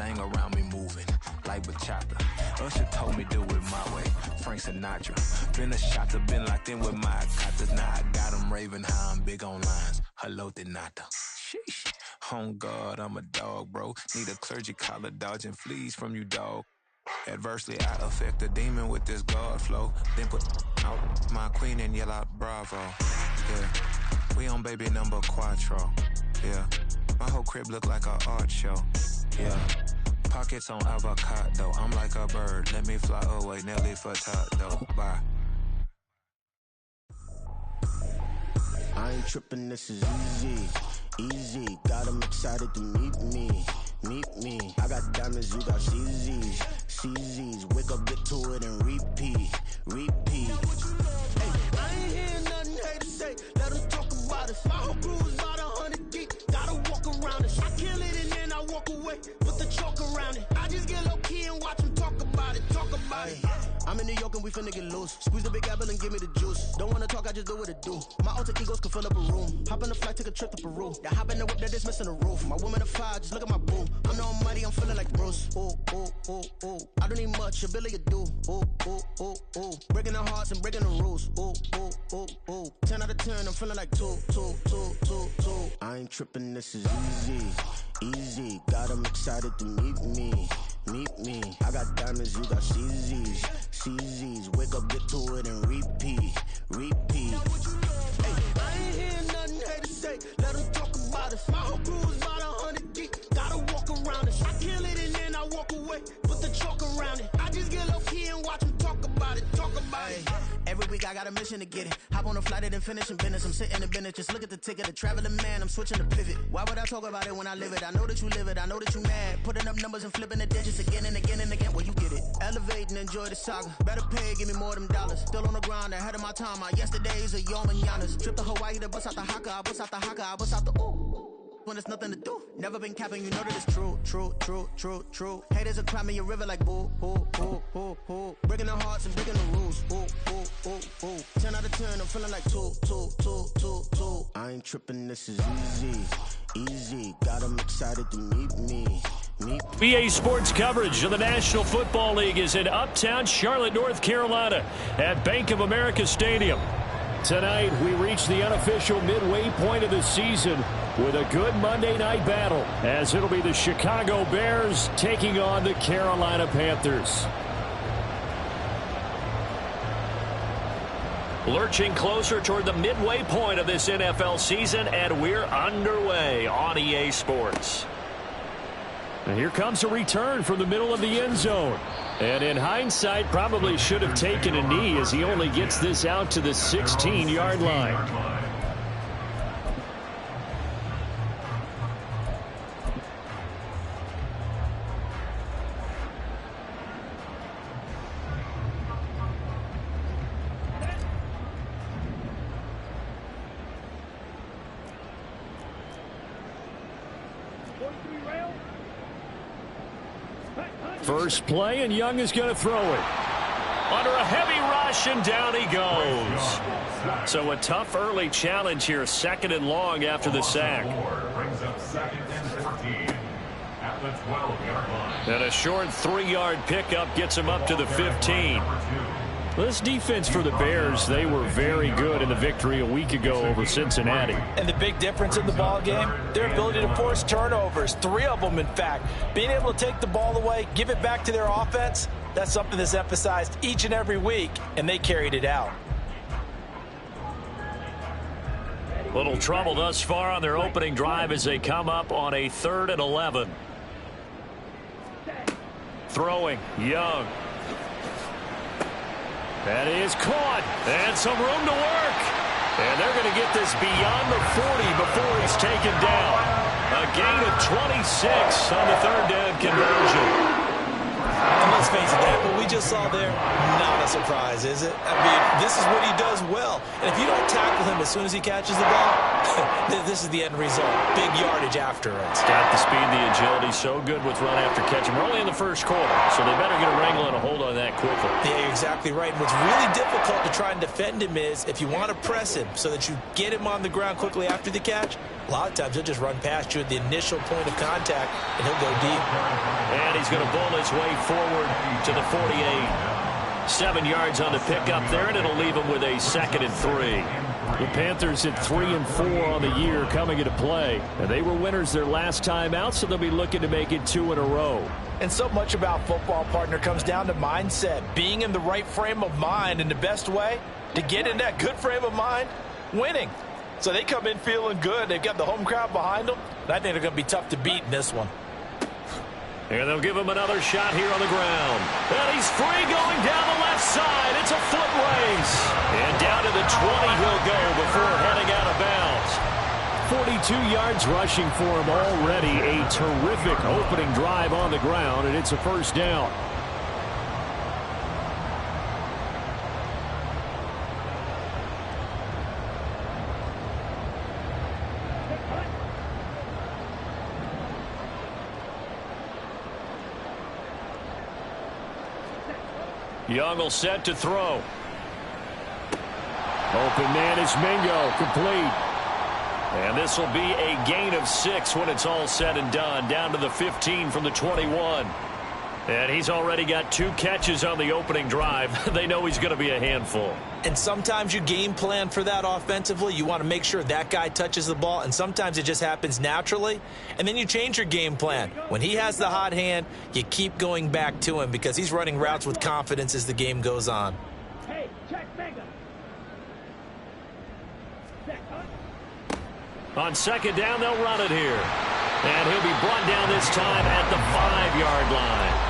everything around me moving like bachata. Usher told me do it my way. Frank Sinatra. Been a shotter, been locked in with my katas. Now I got them raving how I'm big on lines. Hello, Denata. Sheesh. Oh God, I'm a dog, bro. Need a clergy collar, dodging fleas from you, dog. Adversely, I affect a demon with this God flow. Then put out my queen and yell out bravo. Yeah, we on baby number quattro. Yeah, my whole crib look like an art show. Yeah, pockets on avocado. I'm like a bird. Let me fly away, Nelly Furtado. Bye. I ain't tripping, this is easy. Easy, got 'em excited to meet me. Meet me. I got diamonds, you got CZs. CZs, wake up, get to it and repeat. Repeat. Hey, I ain't hearing nothing hate to say. Let them talk about us. My whole crew is about 100 deep. Gotta walk around it. I kill it and then I walk away. Put the chalk around it. I just get low key and watch them talk about it. Talk about it. I'm in New York and we finna get loose. Squeeze the big apple and give me the juice. Don't wanna talk, I just do what it do. My alter egos can fill up a room. Hop in the flight, take a trip to Peru. That hop in the whip that is missing the roof. My woman a fire, just look at my boo. I'm no money, I'm feeling like Bruce. Ooh, ooh, ooh, ooh. I don't need much, ability to do. Ooh, ooh, ooh, ooh. Breaking the hearts and breaking the rules. Ooh, ooh, ooh, ooh. 10 out of 10, I'm feeling like 2, 2, 2, 2, 2. I ain't tripping, this is easy. Easy, got 'em excited to meet me. Meet me. I got diamonds, you got CZs. CZs, wake up, get to it and repeat. Repeat. Hey, I ain't hearing nothing hate to say. Let them talk about us. My whole crew is about 100 deep. Gotta walk around us. I kill it and then I walk away. Put the chalk around it. I just get low key and watch them talk about it. Talk about it. Every week I got a mission to get it. Hop on a flight and then finish in business. I'm sitting in business. Just look at the ticket. A traveling man, I'm switching to pivot. Why would I talk about it when I live it? I know that you live it. I know that you mad. Putting up numbers and flipping the digits again and again and again. Well, you get it. Elevate and enjoy the saga. Better pay, give me more than dollars. Still on the ground, ahead of my time. My yesterdays are your mananas. Trip to Hawaii to bust out the haka. I bust out the haka. I bust out the ooh. When there's nothing to do. Never been capping, you know that it's true, true, true, true, true. Haters are climbing your river like boo, boo, boo, boo, boo. Breaking the hearts and breaking the rules. Ooh, ooh, ooh, ooh. 10 out of 10, I'm feeling like 2, 2, 2, 2, 2. I ain't tripping, this is easy. Easy, got 'em excited to meet me. BA Sports coverage of the National Football League is in Uptown Charlotte, North Carolina at Bank of America Stadium. Tonight, we reach the unofficial midway point of the season with a good Monday night battle, as it'll be the Chicago Bears taking on the Carolina Panthers. Lurching closer toward the midway point of this NFL season, and we're underway on EA Sports. And here comes a return from the middle of the end zone. And in hindsight, probably should have taken a knee as he only gets this out to the 16-yard line. First play, and Young is going to throw it. Under a heavy rush, and down he goes. So a tough early challenge here, 2nd and long after the sack. And a short 3-yard pickup gets him up to the 15. This defense for the Bears, they were very good in the victory a week ago over Cincinnati. And the big difference in the ball game, their ability to force turnovers, 3 of them in fact. Being able to take the ball away, give it back to their offense, that's something that's emphasized each and every week, and they carried it out. Little trouble thus far on their opening drive as they come up on a 3rd and 11. Throwing, Young. That is caught, and some room to work. And they're going to get this beyond the 40 before he's taken down. A gain of 26 on the 3rd down conversion. And let's face it, what we just saw there, not a surprise, is it? I mean, this is what he does well. And if you don't tackle him as soon as he catches the ball, this is the end result. Big yardage after it. It's got the speed, the agility, so good with run after catch. We're only in the 1st quarter, so they better get a wrangle and a hold on that quickly. Yeah, you're exactly right. And what's really difficult to try and defend him is if you want to press him so that you get him on the ground quickly after the catch, a lot of times he'll just run past you at the initial point of contact, and he'll go deep. he's going to bowl his way forward to the 48. 7 yards on the pickup there, and it'll leave him with a 2nd and 3. The Panthers at 3-4 on the year coming into play. And they were winners their last time out, so they'll be looking to make it 2 in a row. And so much about football, partner, comes down to mindset. Being in the right frame of mind, and the best way to get in that good frame of mind, winning. So they come in feeling good. They've got the home crowd behind them. And I think they're going to be tough to beat in this one. And they'll give him another shot here on the ground. And he's free going down the left side. It's a foot race. And down to the 20 he'll go before heading out of bounds. 42 yards rushing for him already. A terrific opening drive on the ground, and it's a first down. Young will set to throw. Open man is Mingo, complete. And this will be a gain of 6 when it's all said and done. Down to the 15 from the 21. And he's already got 2 catches on the opening drive. They know he's going to be a handful. And sometimes you game plan for that offensively. You want to make sure that guy touches the ball, and sometimes it just happens naturally. And then you change your game plan. When he has the hot hand, you keep going back to him because he's running routes with confidence as the game goes on. Hey, check Vega. On 2nd down, they'll run it here. And he'll be brought down this time at the 5-yard line.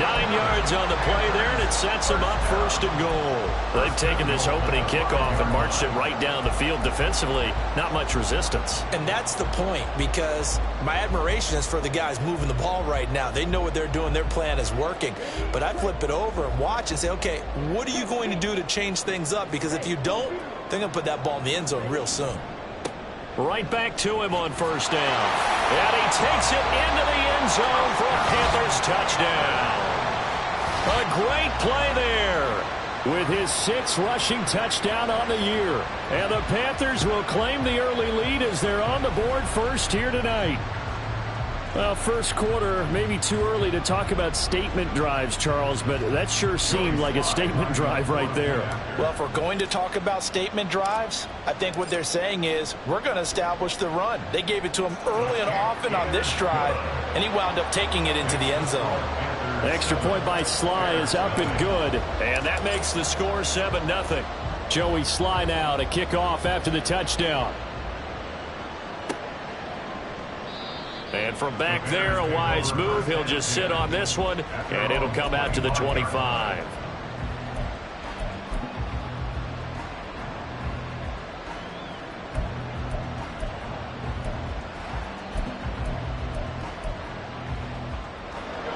9 yards on the play there, and it sets them up 1st and goal. They've taken this opening kickoff and marched it right down the field defensively. Not much resistance. And that's the point, because my admiration is for the guys moving the ball right now. They know what they're doing. Their plan is working. But I flip it over and watch and say, okay, what are you going to do to change things up? Because if you don't, they're going to put that ball in the end zone real soon. Right back to him on 1st down. And he takes it into the end zone for a Panthers touchdown. A great play there with his 6th rushing touchdown on the year. And the Panthers will claim the early lead as they're on the board first here tonight. Well, first quarter, maybe too early to talk about statement drives, Charles, but that sure seemed like a statement drive right there. Well, if we're going to talk about statement drives, I think what they're saying is we're going to establish the run. They gave it to him early and often on this drive, and he wound up taking it into the end zone. Extra point by Sly is up and good, and that makes the score 7-0. Joey Sly now to kick off after the touchdown. And from back there, a wise move. He'll just sit on this one, and it'll come out to the 25.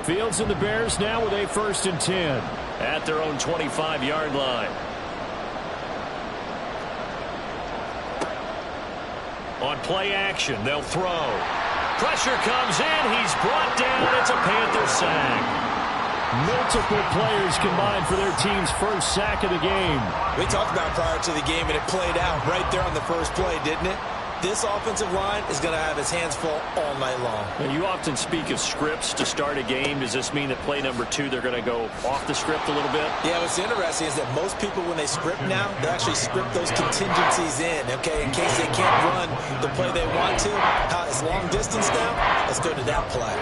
Fields and the Bears now with a 1st and 10 at their own 25-yard line. On play action, they'll throw. Pressure comes in. He's brought down. It's a Panther sack. Multiple players combined for their team's 1st sack of the game. We talked about prior to the game, and it played out right there on the first play, didn't it? This offensive line is going to have his hands full all night long. Now, you often speak of scripts to start a game. Does this mean that play number 2, they're going to go off the script a little bit? Yeah, what's interesting is that most people, when they script now, they actually script those contingencies in, okay, in case they can't run the play they want to. It's long distance now. Let's go to that play.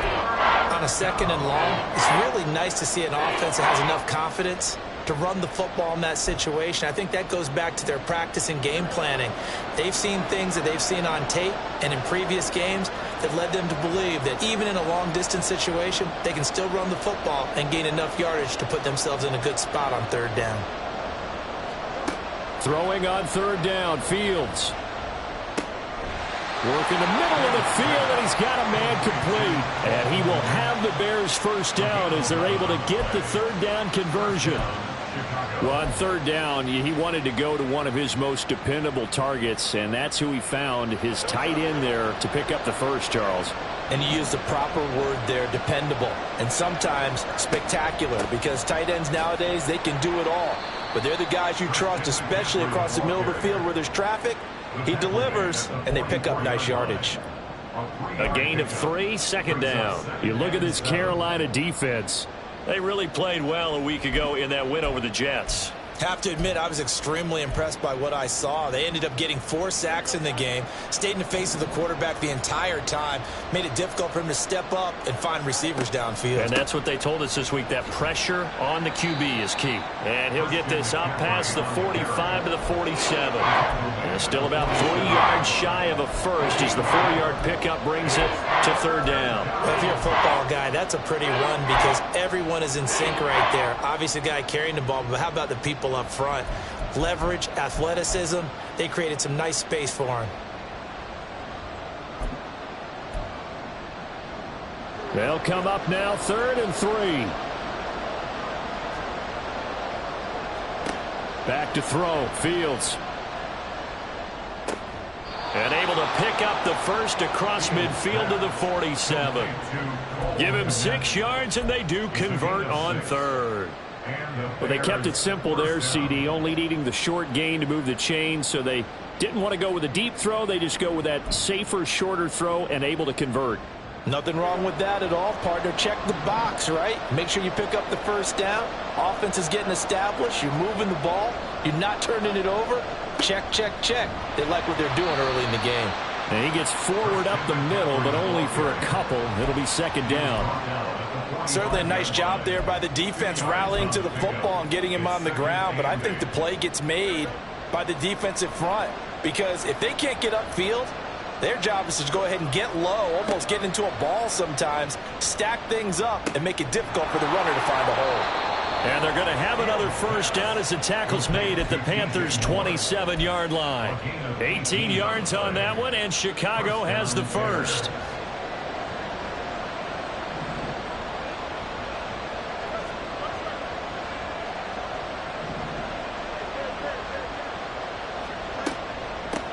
On a 2nd and long, it's really nice to see an offense that has enough confidence to run the football in that situation. I think that goes back to their practice and game planning. They've seen things that they've seen on tape and in previous games that led them to believe that even in a long-distance situation, they can still run the football and gain enough yardage to put themselves in a good spot on 3rd down. Throwing on 3rd down, Fields. Working the middle of the field, and he's got a man complete. And he will have the Bears' 1st down as they're able to get the 3rd down conversion. Well, on 3rd down, he wanted to go to one of his most dependable targets, and that's who he found, his tight end there, to pick up the 1st, Charles. And you use the proper word there, dependable, and sometimes spectacular, because tight ends nowadays, they can do it all. But they're the guys you trust, especially across the middle of the field where there's traffic. He delivers, and they pick up nice yardage. A gain of 3, second down. You look at this Carolina defense. They really played well a week ago in that win over the Jets. Have to admit, I was extremely impressed by what I saw. They ended up getting 4 sacks in the game, stayed in the face of the quarterback the entire time, made it difficult for him to step up and find receivers downfield. And that's what they told us this week, that pressure on the QB is key. And he'll get this up past the 45 to the 47. And still about 3 yards shy of a first as the 4-yard pickup brings it to third down. Well, if you're a football guy, that's a pretty run because everyone is in sync right there. Obviously, the guy carrying the ball, but how about the people up front? Leverage, athleticism, they created some nice space for him. They'll come up now, 3rd and 3. Back to throw, Fields. And able to pick up the first across midfield to the 47. Give him 6 yards, and they do convert on 3rd. Well, they kept it simple there, CD, only needing the short gain to move the chains, so they didn't want to go with a deep throw. They just go with that safer, shorter throw and able to convert. Nothing wrong with that at all, partner. Check the box, right? Make sure you pick up the first down. Offense is getting established. You're moving the ball. You're not turning it over. Check, check, check. They like what they're doing early in the game. And he gets forward up the middle, but only for a couple. It'll be second down. Certainly a nice job there by the defense rallying to the football and getting him on the ground. But I think the play gets made by the defensive front because if they can't get upfield, their job is to go ahead and get low, almost get into a ball sometimes, stack things up, and make it difficult for the runner to find a hole. And they're going to have another first down as the tackle's made at the Panthers' 27-yard line. 18 yards on that one, and Chicago has the first.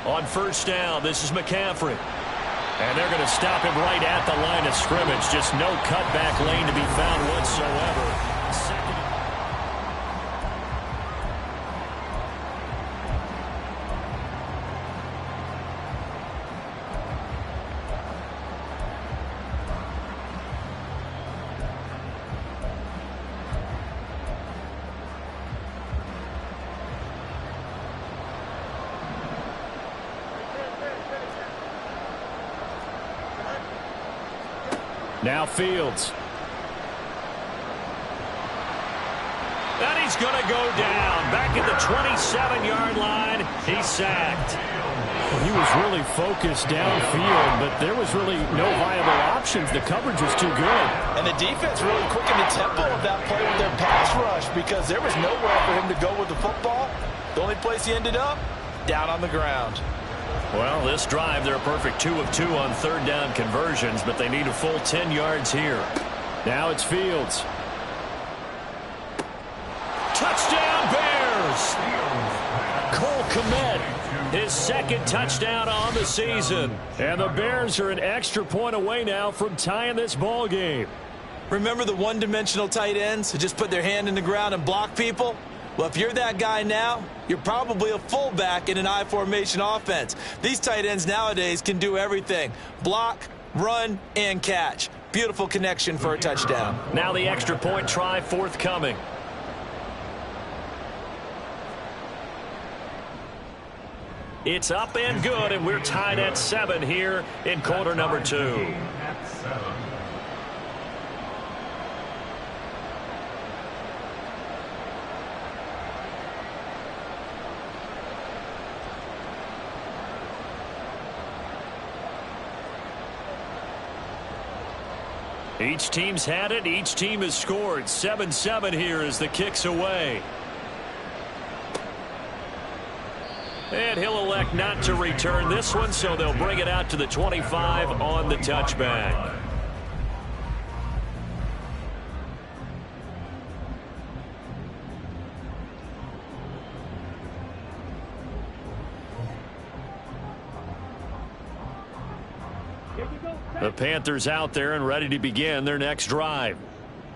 On first down, this is McCaffrey. And they're going to stop him right at the line of scrimmage. Just no cutback lane to be found whatsoever. Now Fields. And he's going to go down. Back at the 27-yard line. He's sacked. Well, he was really focused downfield, but there was really no viable options. The coverage was too good. And the defense really quickened the tempo of that play with their pass rush because there was nowhere for him to go with the football. The only place he ended up, down on the ground. Well, this drive, they're a perfect 2 of 2 on third down conversions, but they need a full 10 yards here. Now it's Fields. Touchdown, Bears! Cole Kmet, his second touchdown on the season. And the Bears are an extra point away now from tying this ball game. Remember the one-dimensional tight ends who just put their hand in the ground and block people? Well, if you're that guy now, you're probably a fullback in an I formation offense. These tight ends nowadays can do everything. Block, run, and catch. Beautiful connection for a touchdown. Now the extra point try forthcoming. It's up and good, and we're tied at 7 here in quarter number 2. Each team's had it. Each team has scored. 7-7 here as the kick's away. And he'll elect not to return this one, so they'll bring it out to the 25 on the touchback. The Panthers out there and ready to begin their next drive.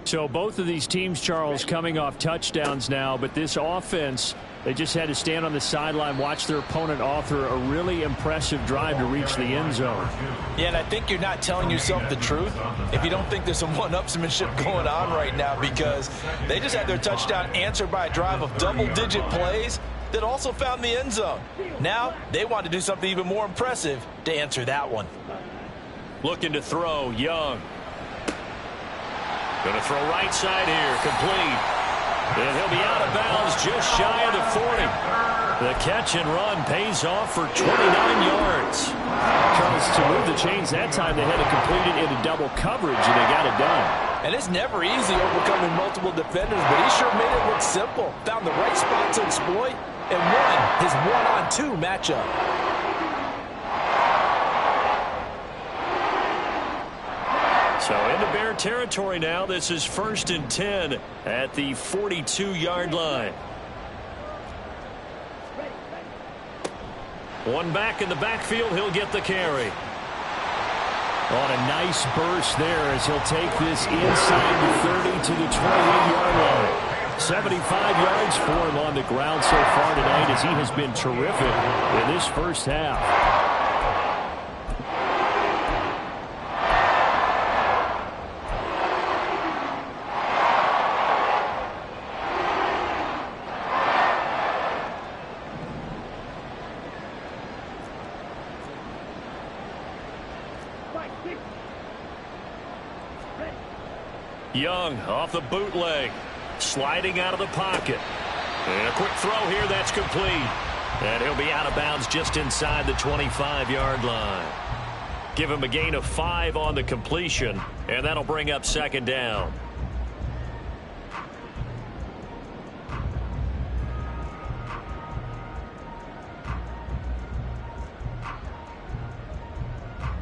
So both of these teams, Charles, coming off touchdowns now, but this offense They just had to stand on the sideline, watch their opponent author a really impressive drive to reach the end zone. Yeah, and I think you're not telling yourself the truth if you don't think there's some one-upsmanship going on right now, because they just had their touchdown answered by a drive of double-digit plays that also found the end zone. Now they want to do something even more impressive to answer that one. Looking to throw, Young. Going to throw right side here, complete. And he'll be out of bounds just shy of the 40. The catch and run pays off for 29 yards. Because to move the chains that time, they had to complete it into double coverage, and they got it done. And it's never easy overcoming multiple defenders, but he sure made it look simple. Found the right spot to exploit and won his one-on-two matchup. So into Bear territory now. This is 1st and 10 at the 42-yard line. One back in the backfield. He'll get the carry. On a nice burst there as he'll take this inside the 30 to the 28-yard line. 75 yards for him on the ground so far tonight, as he has been terrific in this first half. Young off the bootleg, sliding out of the pocket. And a quick throw here that's complete. And he'll be out of bounds just inside the 25-yard line. Give him a gain of 5 on the completion, and that'll bring up 2nd down.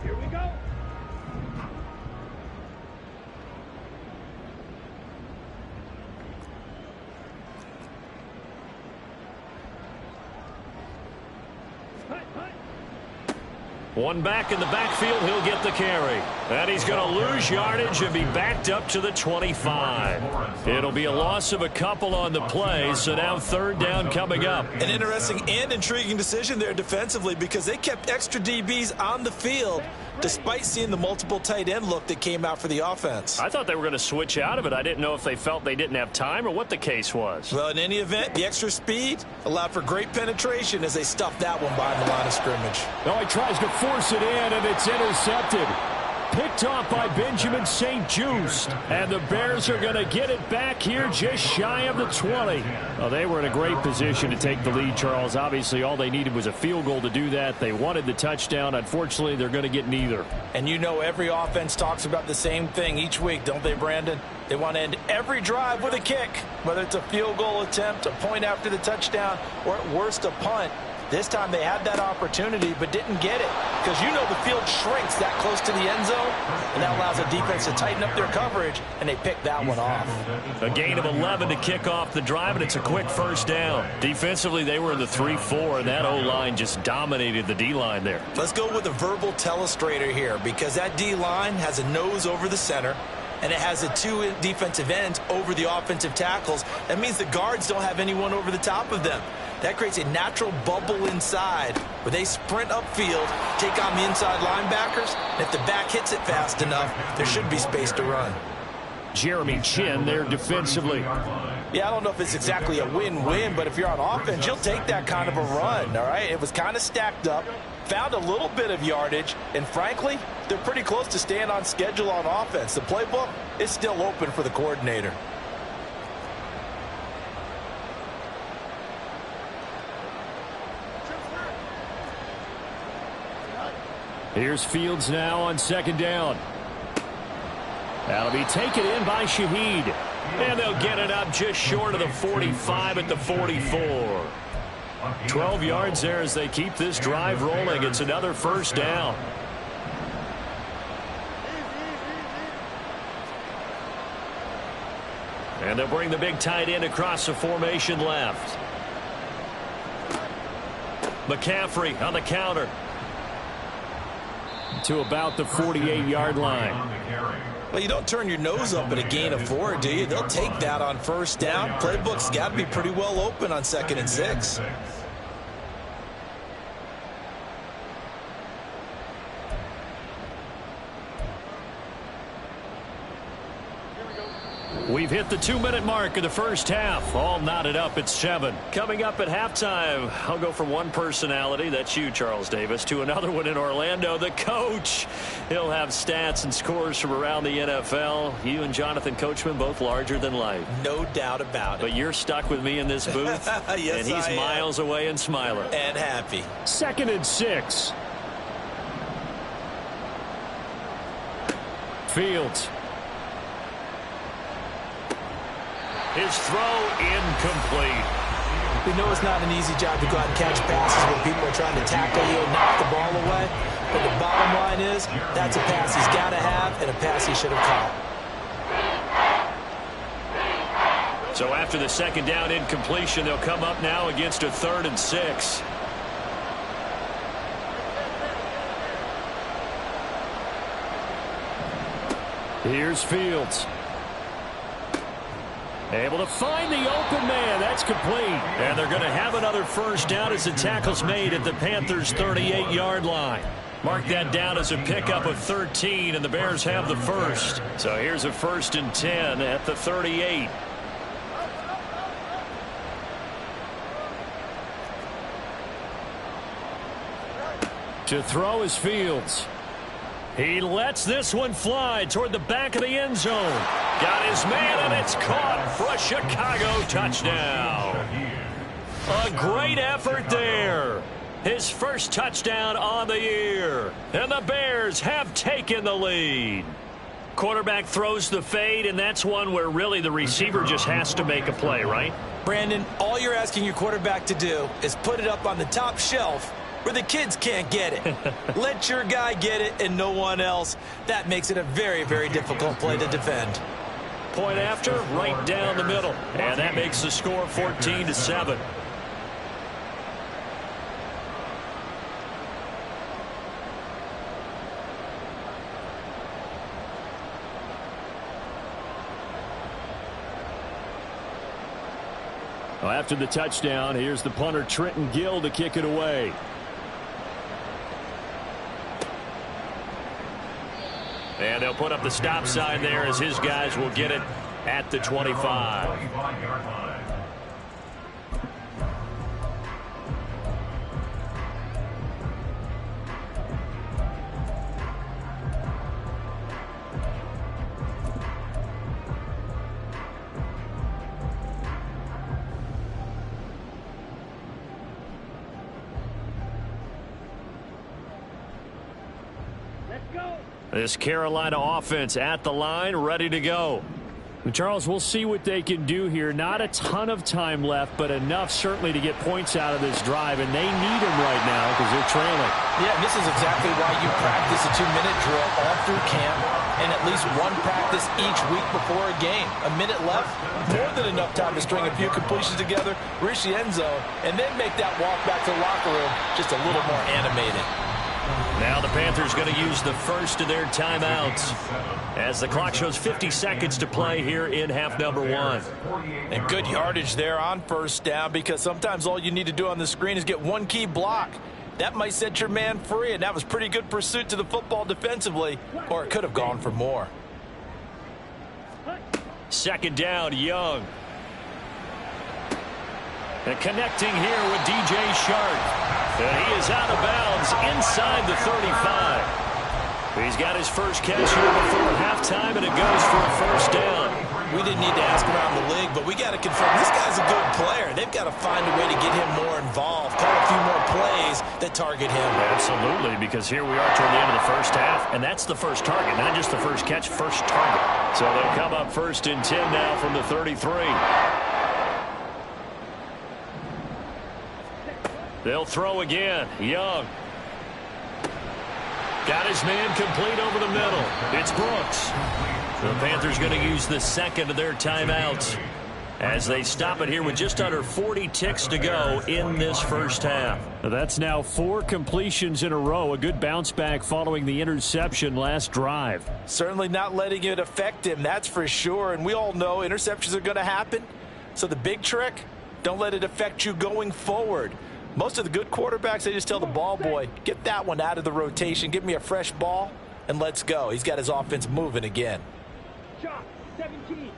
Here we go. One back in the backfield, he'll get the carry. And he's going to lose yardage and be backed up to the 25. It'll be a loss of a couple on the play, so now 3rd down coming up. An interesting and intriguing decision there defensively, because they kept extra DBs on the field despite seeing the multiple tight end look that came out for the offense. I thought they were going to switch out of it. I didn't know if they felt they didn't have time or what the case was. Well, in any event, the extra speed allowed for great penetration as they stuffed that one behind the line of scrimmage. Now he tries to force it in, and it's intercepted. Picked off by Benjamin St. Juste. And the Bears are going to get it back here just shy of the 20. Well, they were in a great position to take the lead, Charles. Obviously, all they needed was a field goal to do that. They wanted the touchdown. Unfortunately, they're going to get neither. And you know every offense talks about the same thing each week, don't they, Brandon? They want to end every drive with a kick, whether it's a field goal attempt, a point after the touchdown, or at worst a punt. This time they had that opportunity but didn't get it, because you know the field shrinks that close to the end zone, and that allows the defense to tighten up their coverage, and they picked that one off. A gain of 11 to kick off the drive, and it's a quick 1st down. Defensively, they were in the 3-4, and that O-line just dominated the D-line there. Let's go with a verbal telestrator here, because that D-line has a nose over the center, and it has the 2 defensive ends over the offensive tackles. That means the guards don't have anyone over the top of them. That creates a natural bubble inside where they sprint upfield, take on the inside linebackers, and if the back hits it fast enough, there should be space to run. Jeremy Chin there defensively. Yeah, I don't know if it's exactly a win-win, but if you're on offense, you'll take that kind of a run, all right? It was kind of stacked up, found a little bit of yardage, and frankly, they're pretty close to staying on schedule on offense. The playbook is still open for the coordinator. Here's Fields now on 2nd down. That'll be taken in by Shaheed. And they'll get it up just short of the 45 at the 44. 12 yards there as they keep this drive rolling. It's another 1st down. And they'll bring the big tight end across the formation left. McCaffrey on the counter to about the 48-yard line. Well, you don't turn your nose up at a gain of 4, do you? They'll take that on first down. Playbook's got to be pretty well open on 2nd and 6. We've hit the 2-minute mark of the first half. All knotted up at 7. Coming up at halftime, I'll go from one personality, that's you, Charles Davis, to another one in Orlando, the coach. He'll have stats and scores from around the NFL. You and Jonathan Coachman both larger than life. No doubt about it. But you're stuck with me in this booth. Yes, and he's miles away and smiling. And happy. 2nd and 6. Fields. His throw incomplete. We know it's not an easy job to go out and catch passes when people are trying to tackle you and knock the ball away. But the bottom line is, that's a pass he's got to have and a pass he should have caught. So after the 2nd down incompletion, they'll come up now against a 3rd and 6. Here's Fields. Able to find the open man. That's complete. And they're going to have another first down as the tackle's made at the Panthers' 38-yard line. Mark that down as a pickup of 13, and the Bears have the first. So here's a 1st and 10 at the 38. To throw is Fields. He lets this one fly toward the back of the end zone. Got his man, and it's caught for a Chicago touchdown. A great effort there. His first touchdown on the year. And the Bears have taken the lead. Quarterback throws the fade, and that's one where really the receiver just has to make a play, right? Brandon, all you're asking your quarterback to do is put it up on the top shelf where the kids can't get it. Let your guy get it and no one else. That makes it a very, very difficult play to defend. Point after, right down the middle. And that makes the score 14-7. Well, after the touchdown, here's the punter Trenton Gill to kick it away. And they'll put up the stop sign there as his guys will get it at the 25. This Carolina offense at the line, ready to go. Charles, we'll see what they can do here. Not a ton of time left, but enough certainly to get points out of this drive, and they need them right now because they're trailing. Yeah, this is exactly why you practice a 2-minute drill all through camp and at least one practice each week before a game. A minute left, more than enough time to string a few completions together, reach the end zone, and then make that walk back to the locker room just a little more animated. Now the Panthers going to use the first of their timeouts as the clock shows 50 seconds to play here in half number 1. And good yardage there on first down, because sometimes all you need to do on the screen is get one key block. That might set your man free, and that was pretty good pursuit to the football defensively, or it could have gone for more. 2nd down, Young. And connecting here with DJ Shark. And he is out of bounds inside the 35. He's got his first catch here before halftime, and it goes for a first down. We didn't need to ask around the league, but we got to confirm this guy's a good player. They've got to find a way to get him more involved, call a few more plays that target him. Absolutely, because here we are toward the end of the first half, and that's the first target, not just the first catch, first target. So they'll come up 1st and 10 now from the 33. They'll throw again. Young. Got his man complete over the middle. It's Brooks. The Panthers going to use the second of their timeouts as they stop it here with just under 40 ticks to go in this first half. That's now 4 completions in a row. A good bounce back following the interception last drive. Certainly not letting it affect him, that's for sure. And we all know interceptions are going to happen. So the big trick, don't let it affect you going forward. Most of the good quarterbacks, they just tell the ball boy, get that one out of the rotation, give me a fresh ball, and let's go. He's got his offense moving again. Shot 17.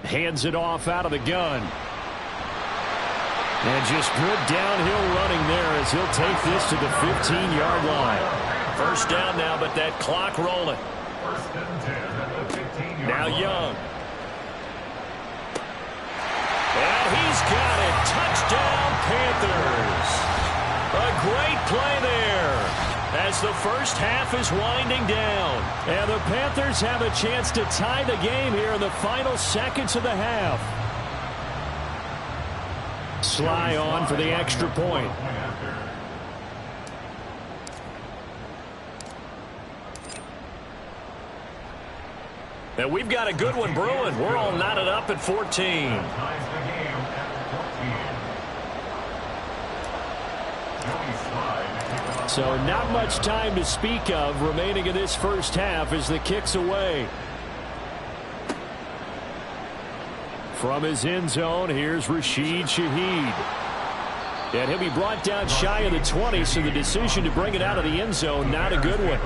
Hands it off out of the gun. And just good downhill running there as he'll take this to the 15-yard line. First down now, but that clock rolling. Now Young. And he's got it. Touchdown, Panthers. A great play there as the first half is winding down. And the Panthers have a chance to tie the game here in the final seconds of the half. Sly on for the extra point. And we've got a good one brewing. We're all knotted up at 14. So not much time to speak of remaining in this first half as the kick's away. From his end zone, here's Rashid Shaheed. And he'll be brought down shy of the 20, so the decision to bring it out of the end zone, not a good one.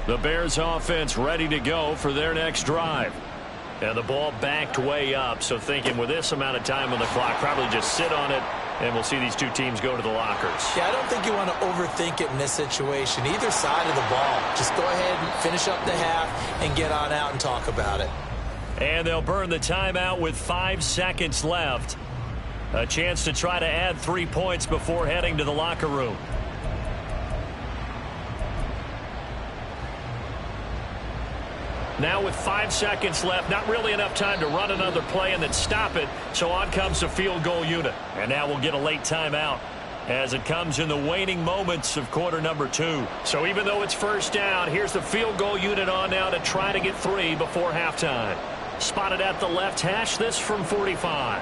The Bears offense ready to go for their next drive. And the ball backed way up, so thinking with this amount of time on the clock, probably just sit on it, and we'll see these two teams go to the lockers. Yeah, I don't think you want to overthink it in this situation. Either side of the ball. Just go ahead and finish up the half and get on out and talk about it. And they'll burn the timeout with 5 seconds left. A chance to try to add 3 points before heading to the locker room. Now with 5 seconds left, not really enough time to run another play and then stop it. So on comes the field goal unit. And now we'll get a late timeout as it comes in the waning moments of quarter number 2. So even though it's first down, here's the field goal unit on now to try to get 3 before halftime. Spotted at the left hash, this from 45.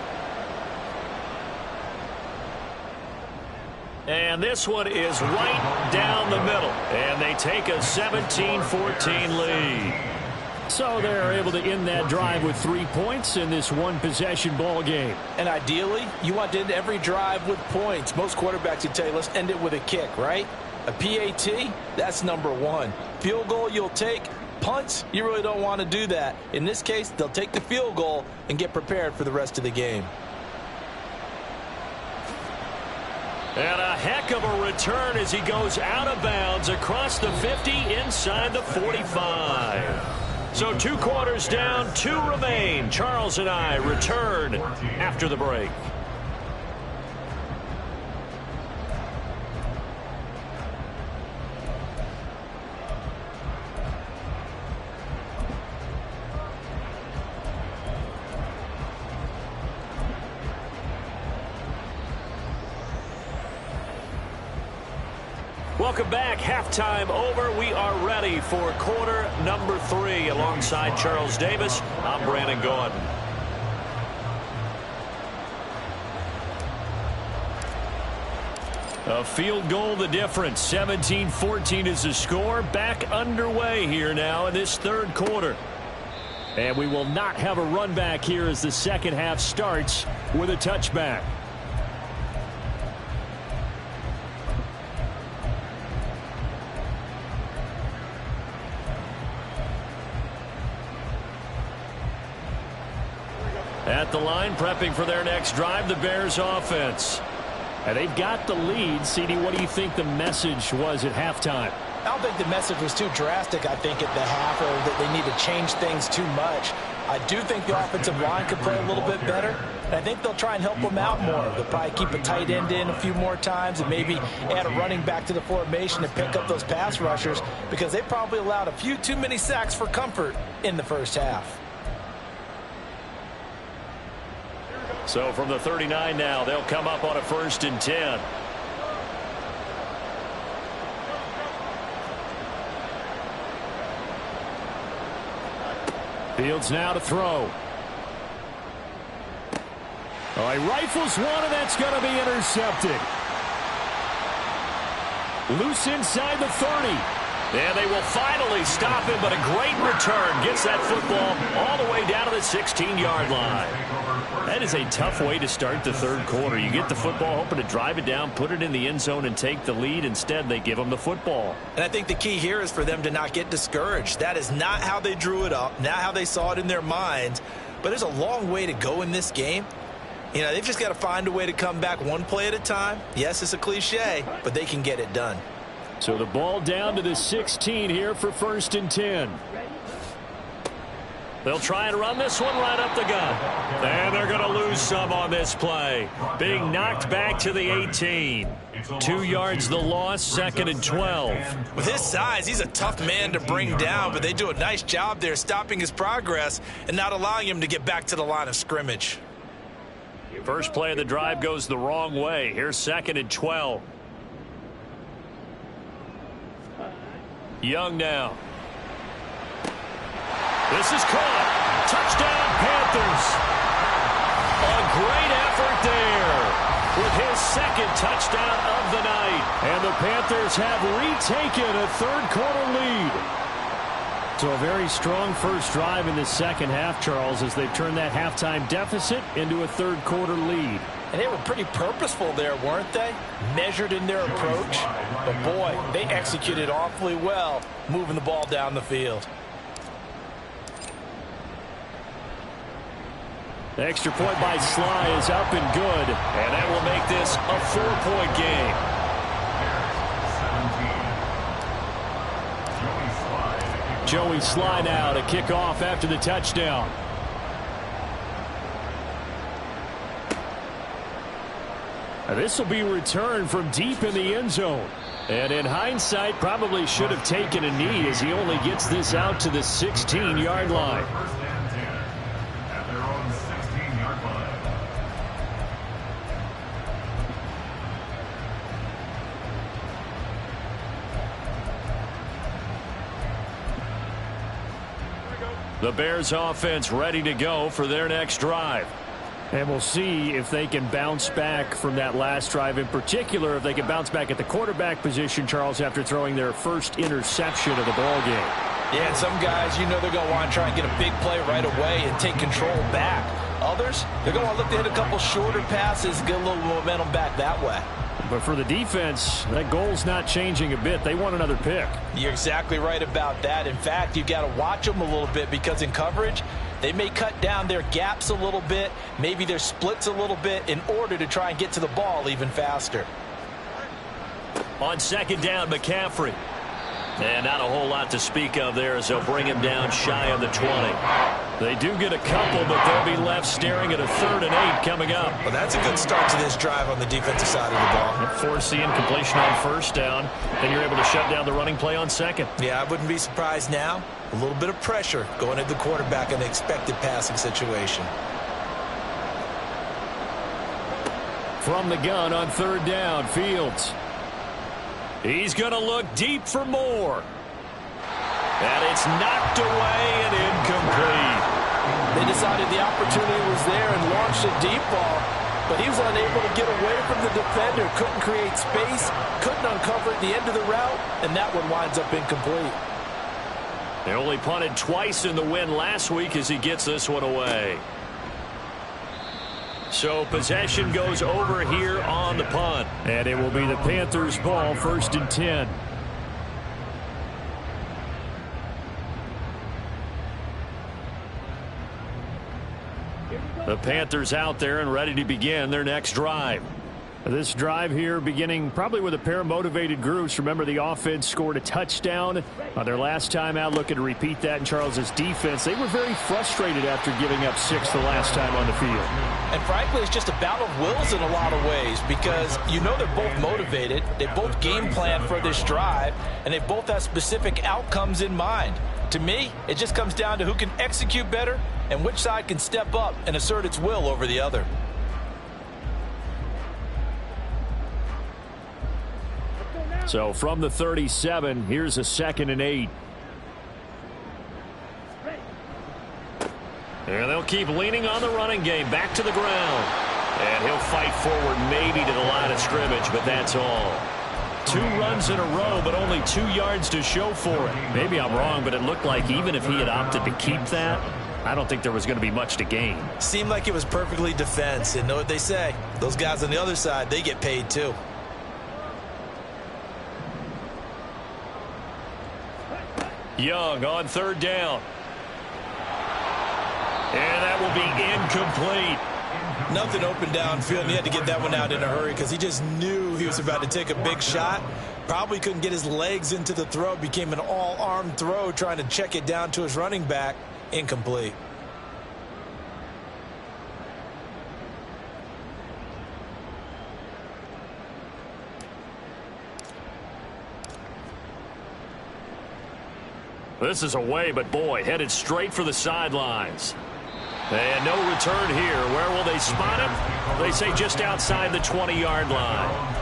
And this one is right down the middle. And they take a 17-14 lead. So they're able to end that drive with 3 points in this one-possession ball game. And ideally, you want to end every drive with points. Most quarterbacks would tell you, let's end it with a kick, right? A PAT, that's number 1. Field goal, you'll take. Punts, you really don't want to do that. In this case, they'll take the field goal and get prepared for the rest of the game. And a heck of a return as he goes out of bounds across the 50 inside the 45. So 2 quarters down, 2 remain. Charles and I return after the break. Welcome back. Halftime over. We are ready for quarter number 3. Alongside Charles Davis, I'm Brandon Gordon. A field goal the difference. 17-14 is the score. Back underway here now in this third quarter. And we will not have a run back here as the second half starts with a touchback. At the line, prepping for their next drive, the Bears offense. And they've got the lead. CD, what do you think the message was at halftime? I don't think the message was too drastic, I think, at the half, or that they need to change things too much. I do think the offensive line could play a little bit better, and I think they'll try and help them out more. They'll probably keep a tight end in a few more times and maybe add a running back to the formation to pick up those pass rushers, because they probably allowed a few too many sacks for comfort in the first half. So from the 39 now, they'll come up on a 1st and 10. Fields now to throw. Oh, he rifles one, and that's going to be intercepted. Loose inside the 30. And they will finally stop him, but a great return. Gets that football all the way down to the 16-yard line. That is a tough way to start the third quarter. You get the football, hoping to drive it down, put it in the end zone, and take the lead. Instead, they give him the football. And I think the key here is for them to not get discouraged. That is not how they drew it up, not how they saw it in their minds. But there's a long way to go in this game. You know, they've just got to find a way to come back one play at a time. Yes, it's a cliche, but they can get it done. So the ball down to the 16 here for 1st and 10. They'll try and run this one right up the gut. And they're going to lose some on this play. Being knocked back to the 18. 2 yards the loss, 2nd and 12. With his size, he's a tough man to bring down, but they do a nice job there stopping his progress and not allowing him to get back to the line of scrimmage. First play of the drive goes the wrong way. Here's 2nd and 12. Young now. This is caught. Touchdown, Panthers. A great effort there with his 2nd touchdown of the night. And the Panthers have retaken a third-quarter lead. So a very strong first drive in the second half, Charles, as they've turned that halftime deficit into a third-quarter lead. And they were pretty purposeful there, weren't they? Measured in their approach. But, boy, they executed awfully well moving the ball down the field. The extra point by Sly is up and good. And that will make this a 4-point game. Joey Sly now to kick off after the touchdown. This will be returned from deep in the end zone. And in hindsight, probably should have taken a knee as he only gets this out to the 16-yard line. The Bears offense ready to go for their next drive. And we'll see if they can bounce back from that last drive. In particular, if they can bounce back at the quarterback position, Charles, after throwing their first interception of the ball game. Yeah, and some guys, you know they're going to want to try and get a big play right away and take control back. Others, they're going to look to hit a couple shorter passes, get a little momentum back that way. But for the defense, that goal's not changing a bit. They want another pick. You're exactly right about that. In fact, you've got to watch them a little bit because in coverage, they may cut down their gaps a little bit, maybe their splits a little bit in order to try and get to the ball even faster. On 2nd down, McCaffrey. And not a whole lot to speak of there as they'll bring him down shy of the 20. They do get a couple, but they'll be left staring at a 3rd and 8 coming up. Well, that's a good start to this drive on the defensive side of the ball. Force the incompletion on 1st down. Then you're able to shut down the running play on 2nd. Yeah, I wouldn't be surprised now. A little bit of pressure going at the quarterback in the expected passing situation. From the gun on 3rd down, Fields. He's going to look deep for more. And it's knocked away and incomplete. They decided the opportunity was there and launched a deep ball, but he was unable to get away from the defender, couldn't create space, couldn't uncover at the end of the route, and that one winds up incomplete. They only punted twice in the win last week as he gets this one away. So possession goes over here on the punt. And it will be the Panthers' ball, 1st and 10. The Panthers out there and ready to begin their next drive. This drive here beginning probably with a pair of motivated groups. Remember, the offense scored a touchdown on their last time out, looking to repeat that in Charles's defense. They were very frustrated after giving up 6 the last time on the field. And frankly, it's just a battle of wills in a lot of ways because you know they're both motivated. They both game plan for this drive, and they both have specific outcomes in mind. To me, it just comes down to who can execute better and which side can step up and assert its will over the other. So from the 37, here's a 2nd and 8. And they'll keep leaning on the running game. Back to the ground. And he'll fight forward maybe to the line of scrimmage, but that's all. 2 runs in a row, but only 2 yards to show for it. Maybe I'm wrong, but it looked like even if he had opted to keep that, I don't think there was going to be much to gain. Seemed like it was perfectly defense. And know what they say? Those guys on the other side, they get paid too. Young on 3rd down. And that will be incomplete. Nothing open downfield, and he had to get that one out in a hurry because he just knew he was about to take a big shot. Probably couldn't get his legs into the throw. Became an all-arm throw trying to check it down to his running back. Incomplete. This is away, but boy, headed straight for the sidelines. And no return here. Where will they spot him? They say just outside the 20-yard line.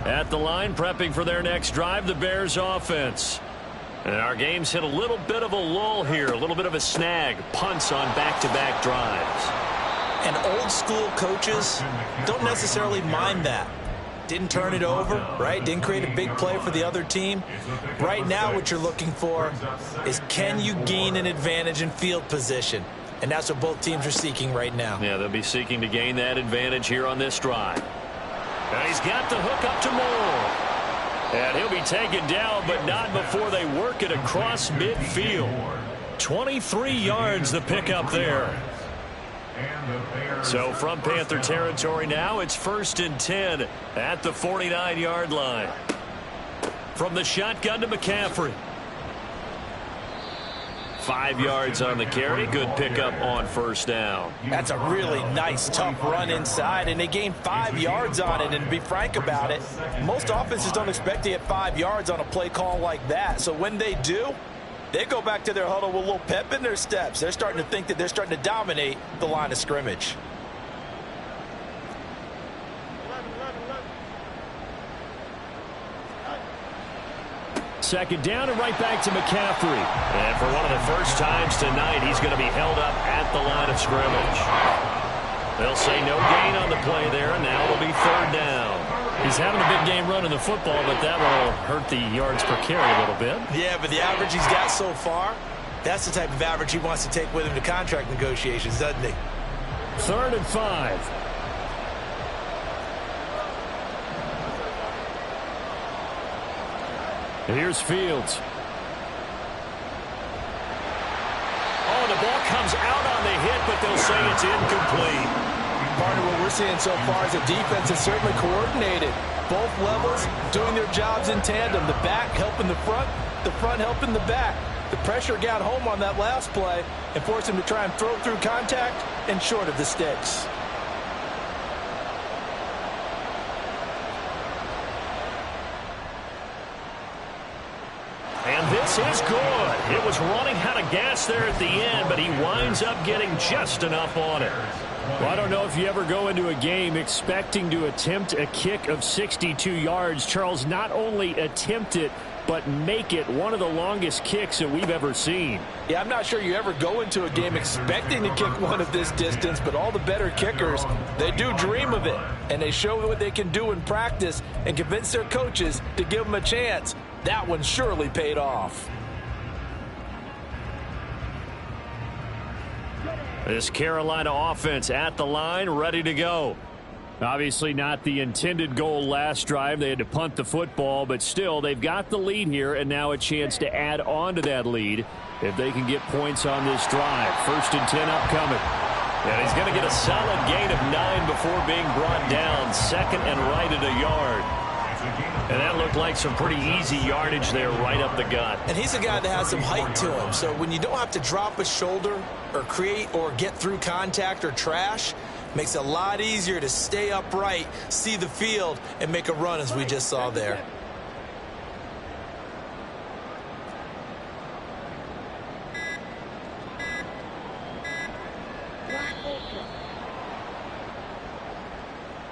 At the line, prepping for their next drive, the Bears offense. And our game's hit a little bit of a lull here, a little bit of a snag. Punts on back-to-back drives. And old-school coaches don't necessarily mind that. Didn't turn it over, right? Didn't create a big play for the other team. Right now what you're looking for is can you gain an advantage in field position? And that's what both teams are seeking right now. Yeah, they'll be seeking to gain that advantage here on this drive. And he's got the hook up to Moore. And he'll be taken down, but not before they work it across midfield. 23 yards the pickup there. So from Panther territory now, it's 1st and 10 at the 49-yard line. From the shotgun to McCaffrey. 5 yards on the carry. Good pickup on 1st down. That's a really nice, tough run inside, and they gained 5 yards on it. And to be frank about it, most offenses don't expect to get 5 yards on a play call like that. So when they do, they go back to their huddle with a little pep in their steps. They're starting to think that they're starting to dominate the line of scrimmage. Second down and right back to McCaffrey. And for one of the first times tonight, he's going to be held up at the line of scrimmage. They'll say no gain on the play there, and now it'll be 3rd down. He's having a big game running the football, but that will hurt the yards per carry a little bit. Yeah, but the average he's got so far, that's the type of average he wants to take with him to contract negotiations, doesn't he? 3rd and 5. And here's Fields. Oh, the ball comes out on the hit, but they'll say it's incomplete. Partner, what we're seeing so far is the defense is certainly coordinated. Both levels doing their jobs in tandem. The back helping the front helping the back. The pressure got home on that last play and forced him to try and throw through contact and short of the sticks. And this is good. It was running out of gas there at the end, but he winds up getting just enough on it. Well, I don't know if you ever go into a game expecting to attempt a kick of 62 yards. Charles, not only attempt it, but make it one of the longest kicks that we've ever seen. Yeah, I'm not sure you ever go into a game expecting to kick one of this distance, but all the better kickers, they do dream of it. And they show what they can do in practice and convince their coaches to give them a chance. That one surely paid off. This Carolina offense at the line, ready to go. Obviously not the intended goal last drive. They had to punt the football, but still they've got the lead here and now a chance to add on to that lead if they can get points on this drive. 1st and 10 upcoming. And he's going to get a solid gain of 9 before being brought down. 2nd and right at a yard. And that looked like some pretty easy yardage there right up the gut. And he's a guy that has some height to him. So when you don't have to drop a shoulder or create or get through contact or trash, Makes it a lot easier to stay upright, see the field, and make a run as we just saw there.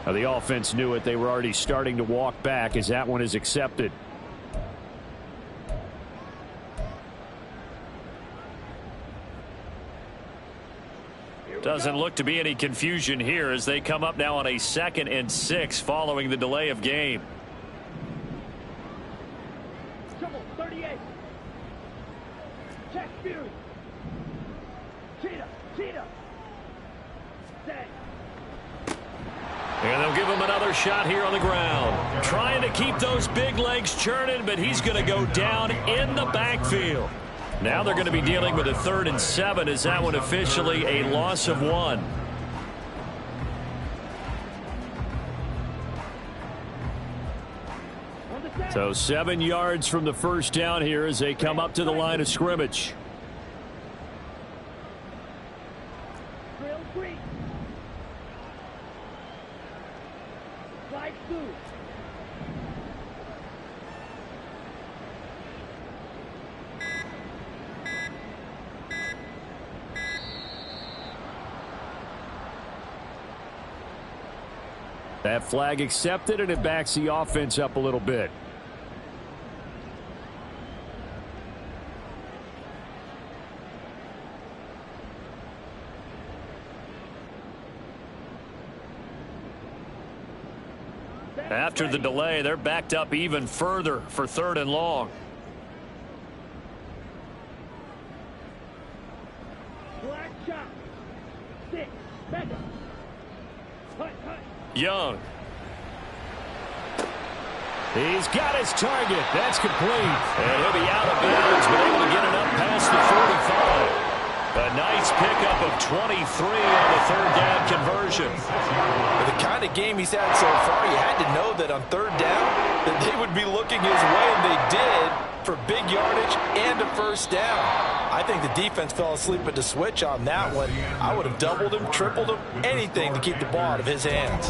Now the offense knew it. They were already starting to walk back as that one is accepted. Doesn't look to be any confusion here as they come up now on a 2nd and 6 following the delay of game. 38. Check Fury. Cheetah. Set. And they'll give him another shot here on the ground. Trying to keep those big legs churning, but he's going to go down in the backfield. Now they're going to be dealing with a 3rd and 7 as that one officially a loss of 1. So 7 yards from the first down here as they come up to the line of scrimmage. Drill 3. Slide 2. That flag accepted, and it backs the offense up a little bit. After the delay, they're backed up even further for 3rd and long. Black shot. 6. Mega. Hut. Young. He's got his target. That's complete. And he'll be out of bounds, but able to get it up past the 45. A nice pickup of 23 on the 3rd down conversion. With the kind of game he's had so far, you had to know that on 3rd down that they would be looking his way, and they did for big yardage and a 1st down. I think the defense fell asleep at the switch on that one. I would have doubled him, tripled him, anything to keep the ball out of his hands.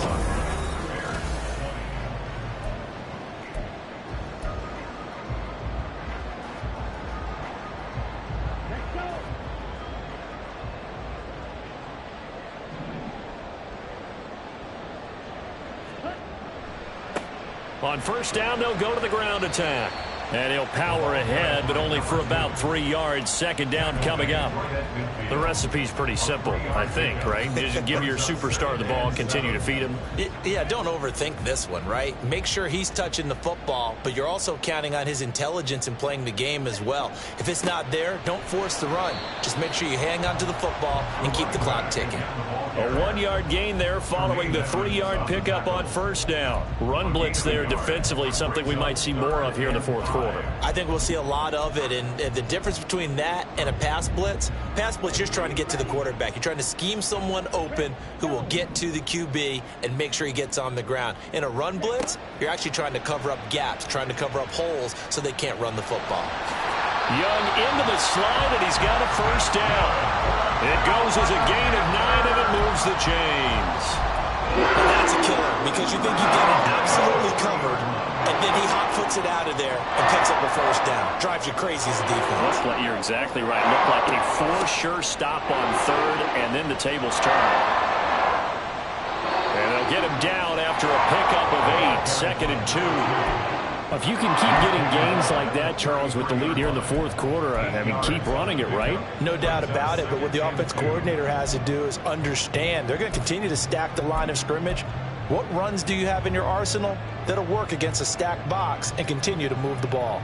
On 1st down, they'll go to the ground attack. And he'll power ahead, but only for about 3 yards. 2nd down coming up. The recipe's pretty simple, I think, right? Just give your superstar the ball, continue to feed him. Yeah, don't overthink this one, right? Make sure he's touching the football, but you're also counting on his intelligence in playing the game as well. If it's not there, don't force the run. Just make sure you hang on to the football and keep the clock ticking. A 1-yard gain there following the 3-yard pickup on 1st down. Run blitz there defensively, something we might see more of here in the 4th quarter. I think we'll see a lot of it, and the difference between that and a pass blitz, you're just trying to get to the quarterback. You're trying to scheme someone open who will get to the QB and make sure he gets on the ground. In a run blitz, you're actually trying to cover up gaps, trying to cover up holes so they can't run the football. Young into the slide, and he's got a 1st down. It goes as a gain of 9, and it moves the chains. And that's a killer because you think you've got it absolutely covered, and then he hot-foots it out of there and picks up a 1st down. Drives you crazy as a defense. You're exactly right. Looked like a for-sure stop on 3rd, and then the tables turn. And they'll get him down after a pickup of 8, 2nd and 2. If you can keep getting gains like that, Charles, with the lead here in the 4th quarter, I mean, keep running it, right? No doubt about it, but what the offense coordinator has to do is understand they're going to continue to stack the line of scrimmage. What runs do you have in your arsenal that'll work against a stacked box and continue to move the ball?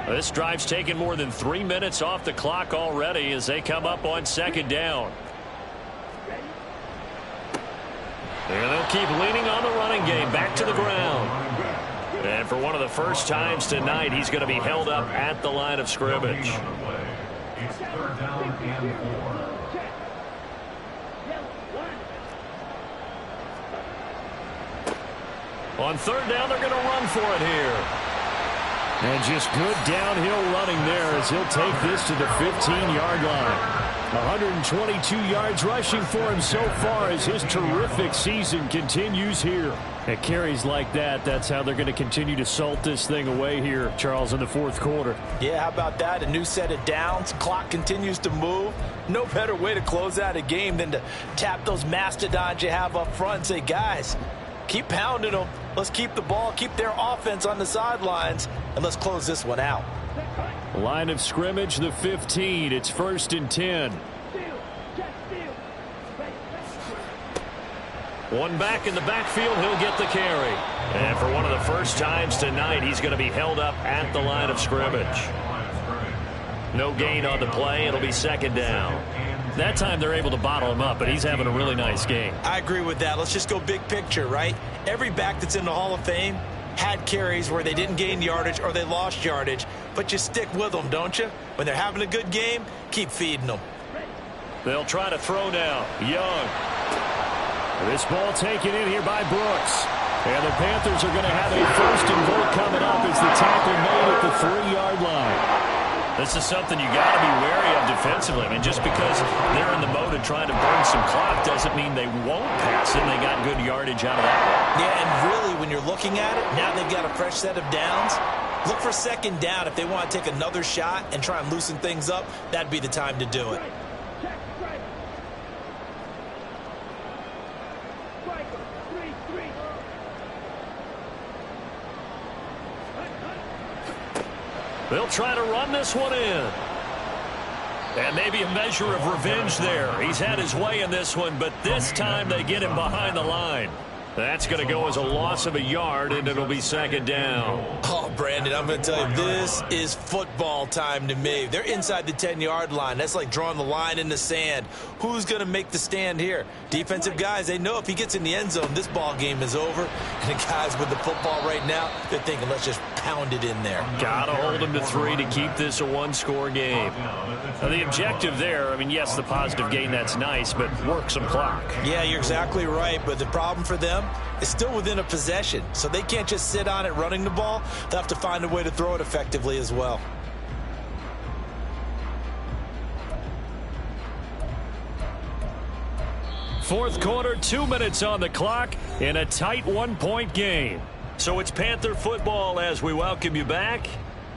This drive's taken more than 3 minutes off the clock already as they come up on 2nd down. And they'll keep leaning on the running game, back to the ground. And for one of the first times tonight, he's going to be held up at the line of scrimmage. It's 3rd down and 4. On 3rd down, they're going to run for it here. And just good downhill running there as he'll take this to the 15-yard line. 122 yards rushing for him so far as his terrific season continues here. At carries like that, that's how they're going to continue to salt this thing away here, Charles, in the fourth quarter. Yeah, how about that? A new set of downs. Clock continues to move. No better way to close out a game than to tap those mastodons you have up front and say, guys, keep pounding them. Let's keep the ball, keep their offense on the sidelines, and let's close this one out. Line of scrimmage, the 15. It's 1st and 10. One back in the backfield, he'll get the carry. And for one of the first times tonight, he's going to be held up at the line of scrimmage. No gain on the play. It'll be 2nd down. That time they're able to bottle him up, but he's having a really nice game. I agree with that. Let's just go big picture, right? Every back that's in the Hall of Fame had carries where they didn't gain yardage or they lost yardage, but you stick with them, don't you? When they're having a good game, keep feeding them. They'll try to throw now. Young. This ball taken in here by Brooks. And the Panthers are going to have a 1st and goal coming up as the tackle made at the 3-yard line. This is something you got to be wary of defensively. I mean, just because they're in the mode of trying to burn some clock doesn't mean they won't pass it. They got good yardage out of that one. Yeah, and really, when you're looking at it, now they've got a fresh set of downs. Look for 2nd down. If they want to take another shot and try and loosen things up, that'd be the time to do it. They'll try to run this one in. And maybe a measure of revenge there. He's had his way in this one, but this time they get him behind the line. That's going to go as a loss of a yard, and it'll be 2nd down. Oh, Brandon, I'm going to tell you, this is football time to me. They're inside the 10-yard line. That's like drawing the line in the sand. Who's going to make the stand here? Defensive guys, they know if he gets in the end zone, this ball game is over. And the guys with the football right now, they're thinking, let's just pound it in there. Got to hold him to 3 to keep this a 1-score game. Now, the objective there, I mean, yes, the positive gain, that's nice, but work some clock. Yeah, you're exactly right, but the problem for them is still within a possession, so they can't just sit on it running the ball. They'll have to find a way to throw it effectively as well. Fourth quarter, 2 minutes on the clock in a tight 1-point game. So it's Panther football as we welcome you back.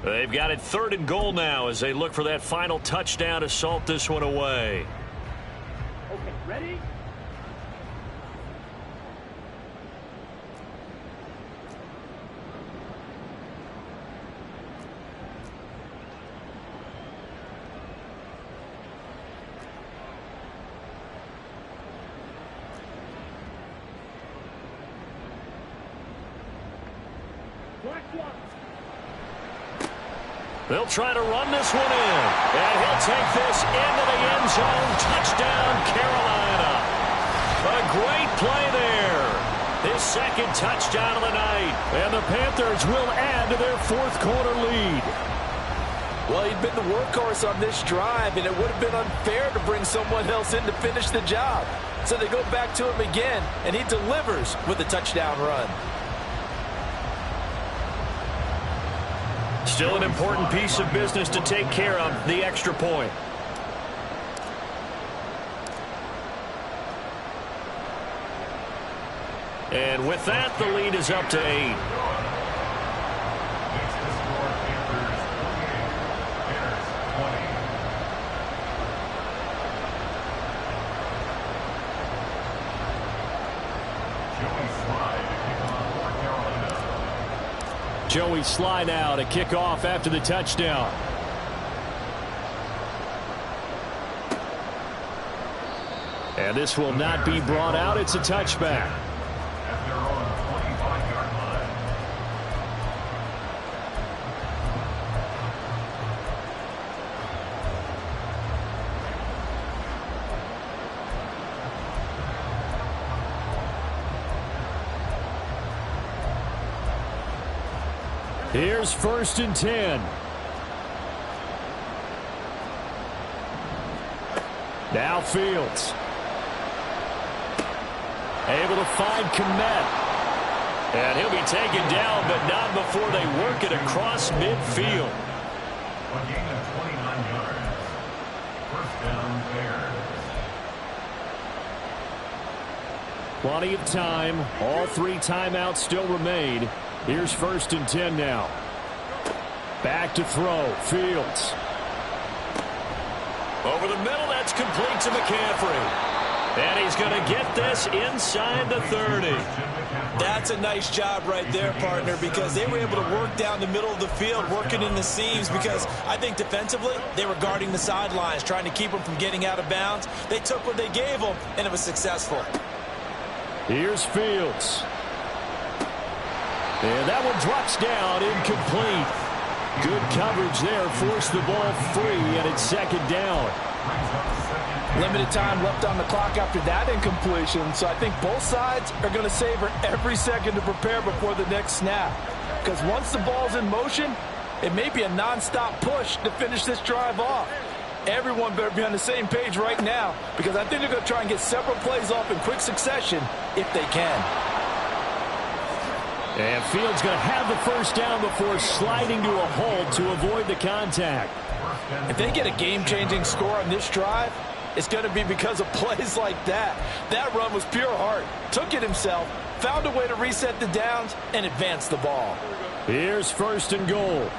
They've got it 3rd and goal now as they look for that final touchdown to salt this one away. Okay, ready? They'll try to run this one in. And he'll take this into the end zone. Touchdown, Carolina. A great play there. His 2nd touchdown of the night. And the Panthers will add to their 4th quarter lead. Well, he'd been the workhorse on this drive, and it would have been unfair to bring someone else in to finish the job. So they go back to him again, and he delivers with a touchdown run. Still an important piece of business to take care of, the extra point. And with that, the lead is up to 8. Joey Sly now to kick off after the touchdown. And this will not be brought out. It's a touchback. Here's 1st and 10. Now Fields. Able to find Kmet. And he'll be taken down, but not before they work it across midfield. Plenty of time. All 3 timeouts still remain. Here's 1st and 10 now. Back to throw. Fields. Over the middle, that's complete to McCaffrey. And he's going to get this inside the 30. That's a nice job right there, partner, because they were able to work down the middle of the field, working in the seams, because I think defensively they were guarding the sidelines, trying to keep them from getting out of bounds. They took what they gave them, and it was successful. Here's Fields. And that one drops down, incomplete. Good coverage there, forced the ball free, and it's 2nd down. Limited time left on the clock after that incompletion, so I think both sides are going to savor every second to prepare before the next snap. Because once the ball's in motion, it may be a non-stop push to finish this drive off. Everyone better be on the same page right now, because I think they're going to try and get several plays off in quick succession if they can. And Fields going to have the 1st down before sliding to a halt to avoid the contact. If they get a game-changing score on this drive, it's going to be because of plays like that. That run was pure heart. Took it himself, found a way to reset the downs, and advance the ball. Here's 1st and goal.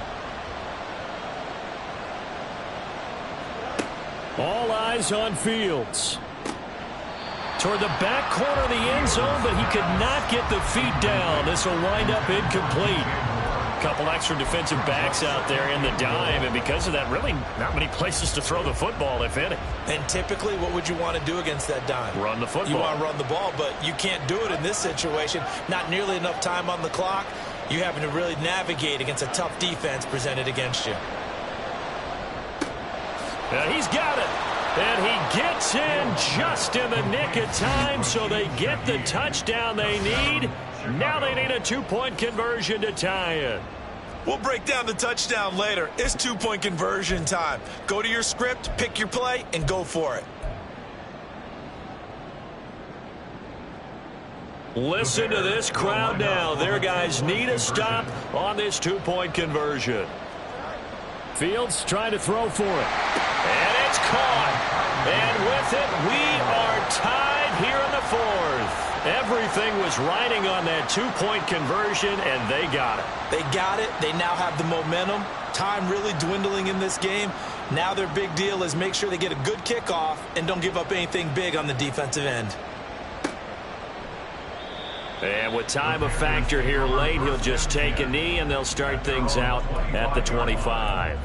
All eyes on Fields. Toward the back corner of the end zone, but he could not get the feet down. This will wind up incomplete. Couple extra defensive backs out there in the dime, and because of that, really not many places to throw the football, if any. And typically, what would you want to do against that dime? Run the football. You want to run the ball, but you can't do it in this situation. Not nearly enough time on the clock. You having to really navigate against a tough defense presented against you. And he's got it. And he gets in just in the nick of time, so they get the touchdown they need. Now they need a 2-point conversion to tie it. We'll break down the touchdown later. It's 2-point conversion time. Go to your script, pick your play, and go for it. Listen to this crowd now. Their guys need a stop on this 2-point conversion. Fields trying to throw for it. And it's caught. And with it, we are tied here in the 4th. Everything was riding on that 2-point conversion, and they got it. They got it. They now have the momentum. Time really dwindling in this game. Now their big deal is make sure they get a good kickoff and don't give up anything big on the defensive end. And with time a factor here late, he'll just take a knee, and they'll start things out at the 25.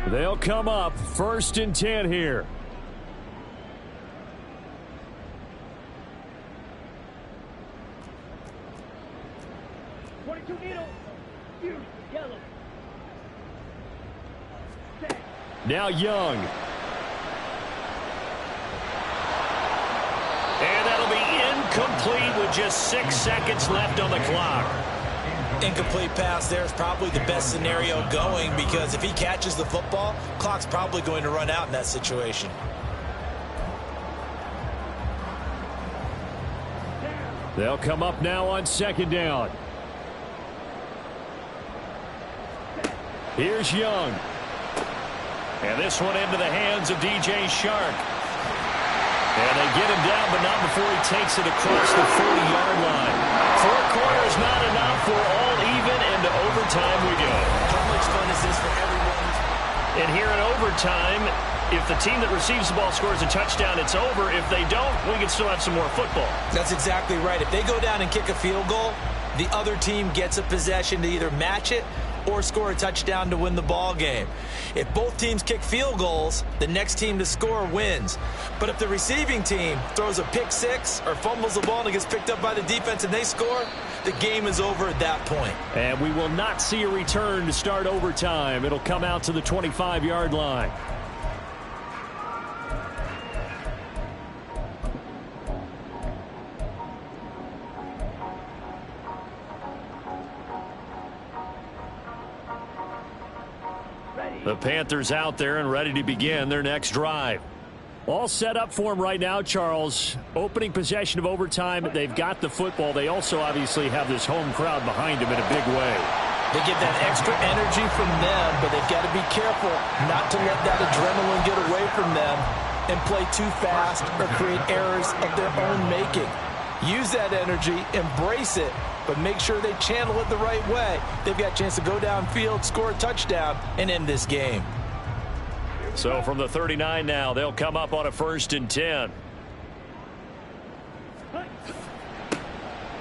They'll come up 1st and 10 here. Now Young. And that'll be incomplete with just 6 seconds left on the clock. Incomplete pass there is probably the best scenario going, because if he catches the football, clock's probably going to run out in that situation. They'll come up now on 2nd down. Here's Young. And this one into the hands of DJ Shark. And they get him down, but not before he takes it across the 40-yard line. 4 quarters not enough for all even, and to overtime we go. How much fun is this for everyone? And here in overtime, if the team that receives the ball scores a touchdown, it's over. If they don't, we can still have some more football. That's exactly right. If they go down and kick a field goal, the other team gets a possession to either match it or score a touchdown to win the ball game. If both teams kick field goals, the next team to score wins. But if the receiving team throws a pick six or fumbles the ball and it gets picked up by the defense and they score, the game is over at that point. And we will not see a return to start overtime. It'll come out to the 25-yard line. The Panthers out there and ready to begin their next drive. All set up for him right now, Charles. Opening possession of overtime. They've got the football. They also obviously have this home crowd behind him in a big way. They get that extra energy from them, but they've got to be careful not to let that adrenaline get away from them and play too fast or create errors of their own making. Use that energy, embrace it, but make sure they channel it the right way. They've got a chance to go downfield, score a touchdown, and end this game. So from the 39 now, they'll come up on a 1st and 10.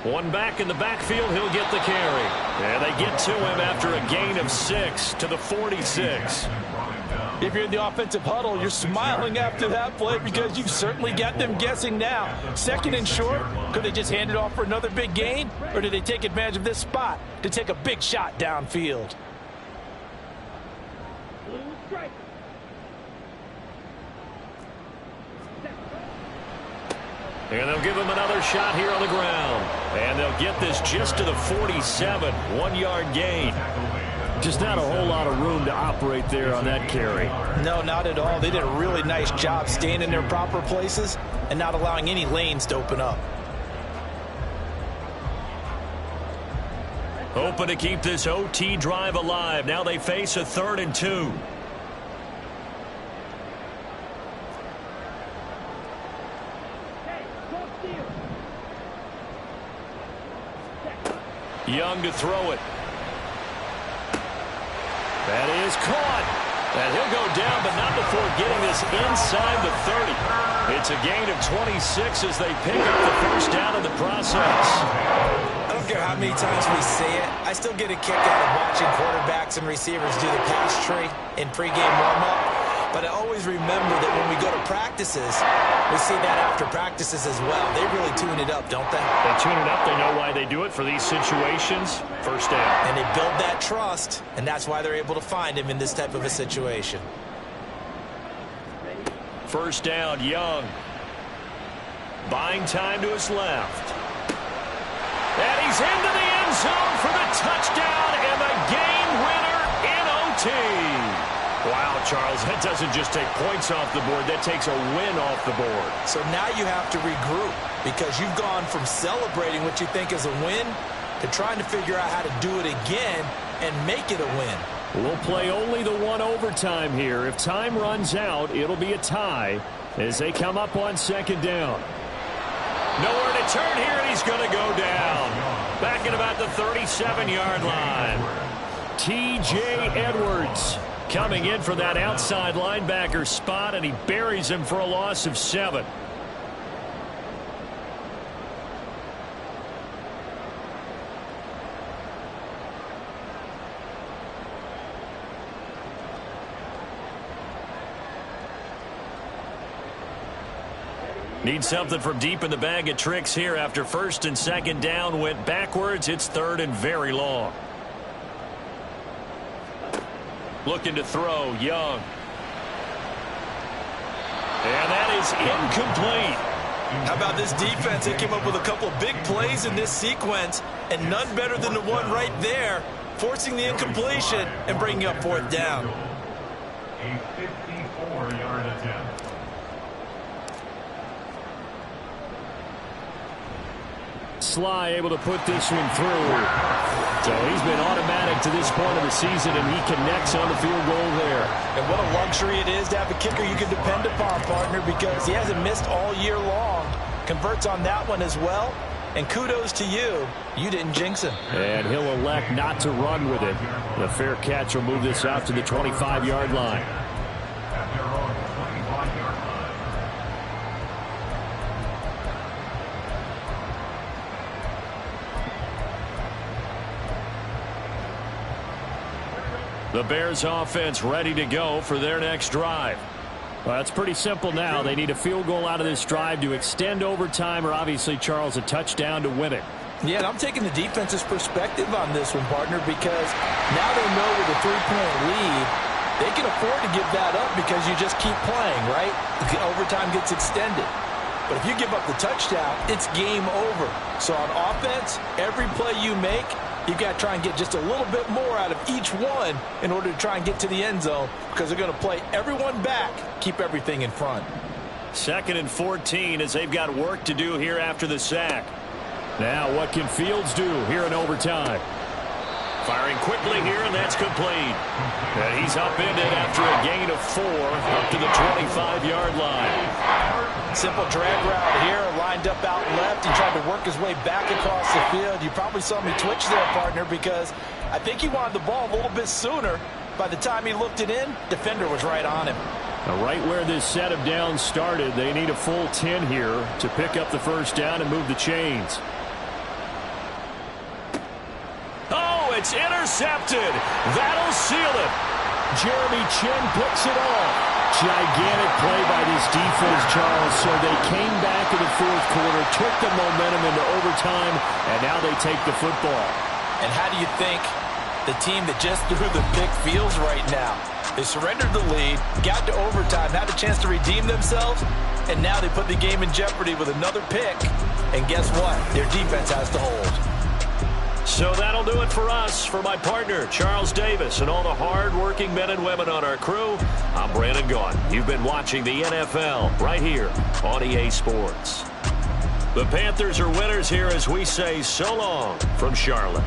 One back in the backfield, he'll get the carry. And they get to him after a gain of 6 to the 46. If you're in the offensive huddle, you're smiling after that play because you've certainly got them guessing now. 2nd and short, could they just hand it off for another big gain? Or did they take advantage of this spot to take a big shot downfield? And they'll give him another shot here on the ground. And they'll get this just to the 47, 1-yard gain. Just not a whole lot of room to operate there on that carry. No, not at all. They did a really nice job staying in their proper places and not allowing any lanes to open up. Hoping to keep this OT drive alive. Now they face a 3rd and 2. Young to throw it. That is caught. And he'll go down, but not before getting this inside the 30. It's a gain of 26 as they pick up the 1st down in the process. I don't care how many times we say it, I still get a kick out of watching quarterbacks and receivers do the pass tree in pregame warm-up. But I always remember that when we go to practices, we see that after practices as well. They really tune it up, don't they? They tune it up. They know why they do it for these situations. 1st down. And they build that trust, and that's why they're able to find him in this type of a situation. 1st down, Young. Buying time to his left. And he's into the end zone for the touchdown and the game winner in OT. Wow, Charles, that doesn't just take points off the board. That takes a win off the board. So now you have to regroup because you've gone from celebrating what you think is a win to trying to figure out how to do it again and make it a win. We'll play only the 1 overtime here. If time runs out, it'll be a tie as they come up on 2nd down. Nowhere to turn here, and he's going to go down. Back at about the 37-yard line. T.J. Edwards coming in for that outside linebacker spot, and he buries him for a loss of 7. Need something from deep in the bag of tricks here after 1st and 2nd down went backwards. It's 3rd and very long. Looking to throw, Young. And that is incomplete. How about this defense? They came up with a couple big plays in this sequence, and none better than the one right there, forcing the incompletion and bringing up 4th down. A 54-yard attempt. Sly able to put this one through. So he's been automatic to this point of the season, and he connects on the field goal there. And what a luxury it is to have a kicker you can depend upon, partner, because he hasn't missed all year long. Converts on that one as well. And kudos to you. You didn't jinx him. And he'll elect not to run with it. The fair catch will move this out to the 25-yard line. The Bears offense ready to go for their next drive. Well, it's pretty simple now. They need a field goal out of this drive to extend overtime, or obviously, Charles, a touchdown to win it. Yeah, and I'm taking the defense's perspective on this one, partner, because now they know with a 3-point lead, they can afford to give that up because you just keep playing, right? The overtime gets extended. But if you give up the touchdown, it's game over. So on offense, every play you make, you've got to try and get just a little bit more out of each one in order to try and get to the end zone, because they're going to play everyone back, keep everything in front. 2nd and 14 as they've got work to do here after the sack. Now what can Fields do here in overtime? Firing quickly here, and that's complete. And he's upended after a gain of 4 up to the 25-yard line. Simple drag route here, lined up out left. He tried to work his way back across the field. You probably saw me twitch there, partner, because I think he wanted the ball a little bit sooner. By the time he looked it in, defender was right on him. Now, right where this set of downs started, they need a full 10 here to pick up the first down and move the chains. It's intercepted. That'll seal it. Jeremy Chin picks it off. Gigantic play by this defense, Charles. So they came back in the fourth quarter, took the momentum into overtime, and now they take the football. And how do you think the team that just threw the pick feels right now? They surrendered the lead, got to overtime, had a chance to redeem themselves, and now they put the game in jeopardy with another pick. And guess what? Their defense has to hold. So that'll do it for us. For my partner, Charles Davis, and all the hard-working men and women on our crew, I'm Brandon Gaudin. You've been watching the NFL right here on EA Sports. The Panthers are winners here as we say so long from Charlotte.